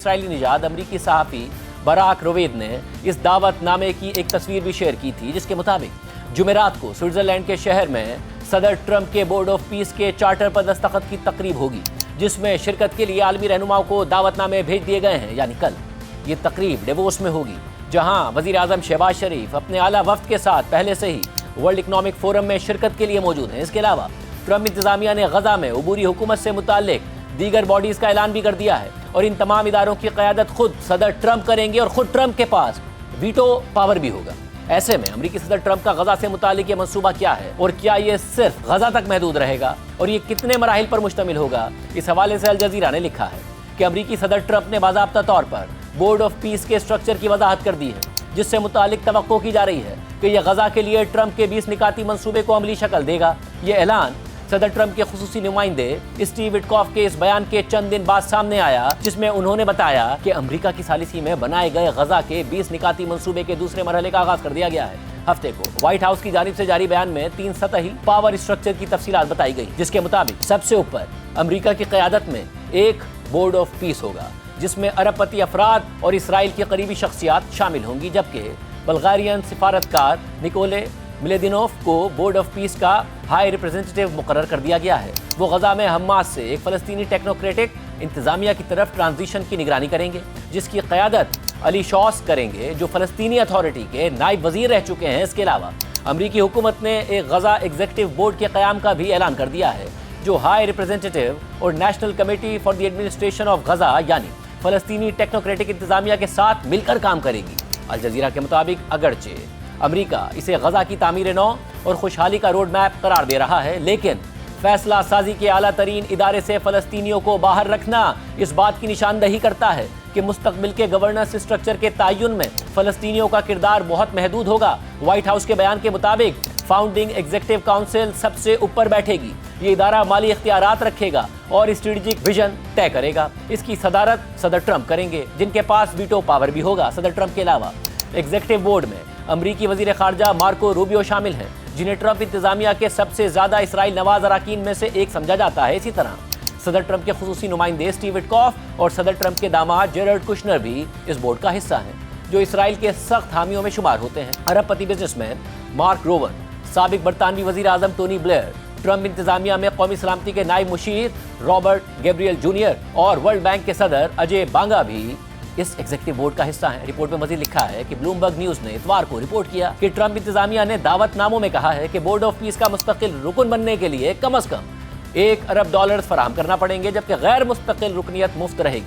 اسرائیلی نژاد امریکی صحافی براک روید نے اس دعوت نامے کی ایک تصویر بھی شیئر کی تھی، جس کے مطابق جمعرات کو سوئٹزرلینڈ کے شہر میں صدر ٹرمپ کے بورڈ آف پیس کے چارٹر پر دستخط کی تقریب ہوگی، جس میں شرکت کے لیے عالمی رہنماؤں کو دعوت نامے بھیج دیے گئے ہیں۔ یعنی کل یہ تقریب ڈیووس میں ہوگی، جہاں وزیر اعظم شہباز شریف اپنے اعلیٰ وفد کے ساتھ پہلے سے ہی ورلڈ اکنامک فورم میں شرکت کے لیے موجود ہیں۔ اس کے علاوہ ٹرمپ انتظامیہ نے غزہ میں عبوری حکومت سے متعلق دیگر باڈیز کا اعلان بھی کر دیا ہے، اور ان تمام اداروں کی قیادت خود صدر ٹرمپ کریں گے، اور خود ٹرمپ کے پاس ویٹو پاور بھی ہوگا۔ ایسے میں امریکی صدر ٹرمپ کا غزہ سے متعلق یہ منصوبہ کیا ہے، اور کیا یہ صرف غزہ تک محدود رہے گا، اور یہ کتنے مراحل پر مشتمل ہوگا؟ اس حوالے سے الجزیرہ نے لکھا ہے کہ امریکی صدر ٹرمپ نے باضابطہ طور پر بورڈ آف پیس کے اسٹرکچر کی وضاحت کر دی ہے، جس سے متعلق توقع کی جا رہی ہے کہ یہ غزہ کے لیے ٹرمپ کے 20 نکاتی منصوبے کو عملی شکل دے گا۔ یہ اعلان صدر ٹرمپ کے خصوصی نمائندے اسٹیو وٹکاف کے اس بیان کے چند دن بعد سامنے آیا، جس میں انہوں نے بتایا کہ امریکہ کی ثالثی میں بنائے گئے غزہ کے 20 نکاتی منصوبے کے دوسرے مرحلے کا آغاز کر دیا گیا ہے۔ ہفتے کو وائٹ ہاؤس کی جانب سے جاری بیان میں 3 سطحی پاور اسٹرکچر کی تفصیلات بتائی گئی، جس کے مطابق سب سے اوپر امریکہ کی قیادت میں ایک بورڈ آف پیس ہوگا، جس میں ارب پتی افراد اور اسرائیل کی قریبی شخصیات شامل ہوں گی، جبکہ بلغاریئن سفارتکار نکولے ملیدینوف کو بورڈ آف پیس کا ہائی ریپرزینٹیٹو مقرر کر دیا گیا ہے۔ وہ غزہ میں حماس سے ایک فلسطینی ٹیکنوکریٹک انتظامیہ کی طرف ٹرانزیشن کی نگرانی کریں گے، جس کی قیادت علی شوس کریں گے، جو فلسطینی اتھارٹی کے نائب وزیر رہ چکے ہیں۔ اس کے علاوہ امریکی حکومت نے ایک غزہ ایگزیکٹو بورڈ کے قیام کا بھی اعلان کر دیا ہے، جو ہائی ریپرزینٹیٹو اور national committee for the administration of Gaza یعنی فلسطینی ٹیکنوکریٹک انتظامیہ کے ساتھ مل کر کام کرے گی۔ الجزیرہ کے مطابق اگرچہ امریکہ اسے غزہ کی تعمیر نو اور خوشحالی کا روڈ میپ قرار دے رہا ہے، لیکن فیصلہ سازی کے اعلیٰ ترین ادارے سے فلسطینیوں کو باہر رکھنا اس بات کی نشاندہی کرتا ہے کہ مستقبل کے گورننس اسٹرکچر کے تعین میں فلسطینیوں کا کردار بہت محدود ہوگا۔ وائٹ ہاؤس کے بیان کے مطابق فاؤنڈنگ ایگزیکٹو کونسل سب سے اوپر بیٹھے گی۔ یہ ادارہ مالی اختیارات رکھے گا اور اسٹریٹجک ویژن طے کرے گا۔ اس کی صدارت صدر ٹرمپ کریں گے، جن کے پاس ویٹو پاور بھی ہوگا۔ صدر ٹرمپ کے علاوہ ایگزیکٹو بورڈ میں امریکی وزیر خارجہ مارکو روبیو شامل ہیں، جنہیں ٹرمپ انتظامیہ کے سب سے زیادہ اسرائیل نواز اراکین میں سے ایک سمجھا جاتا ہے۔ اسی طرح صدر ٹرمپ کے خصوصی نمائندے اسٹیو وٹکاف اور صدر ٹرمپ کے داماد جیرڈ کشنر بھی اس بورڈ کا حصہ ہیں، جو اسرائیل کے سخت حامیوں میں شمار ہوتے ہیں۔ ارب پتی بزنس مین مارک روون، سابق برطانوی وزیر اعظم ٹونی بلیئر، ٹرمپ انتظامیہ میں قومی سلامتی کے نائب مشیر رابرٹ گیبریل جونیئر اور ورلڈ بینک کے صدر اجے بانگا بھی اس ایگزیکٹو بورڈ کا حصہ ہیں۔ رپورٹ میں مزید لکھا ہے کہ بلومبرگ نیوز نے اتوار کو رپورٹ کیا کہ ٹرمپ انتظامیہ نے دعوت ناموں میں کہا ہے کہ بورڈ آف پیس کا مستقل رکن بننے کے لیے کم از کم $1 ارب فراہم کرنا پڑیں گے، جبکہ غیر مستقل رکنیت مفت رہے گی۔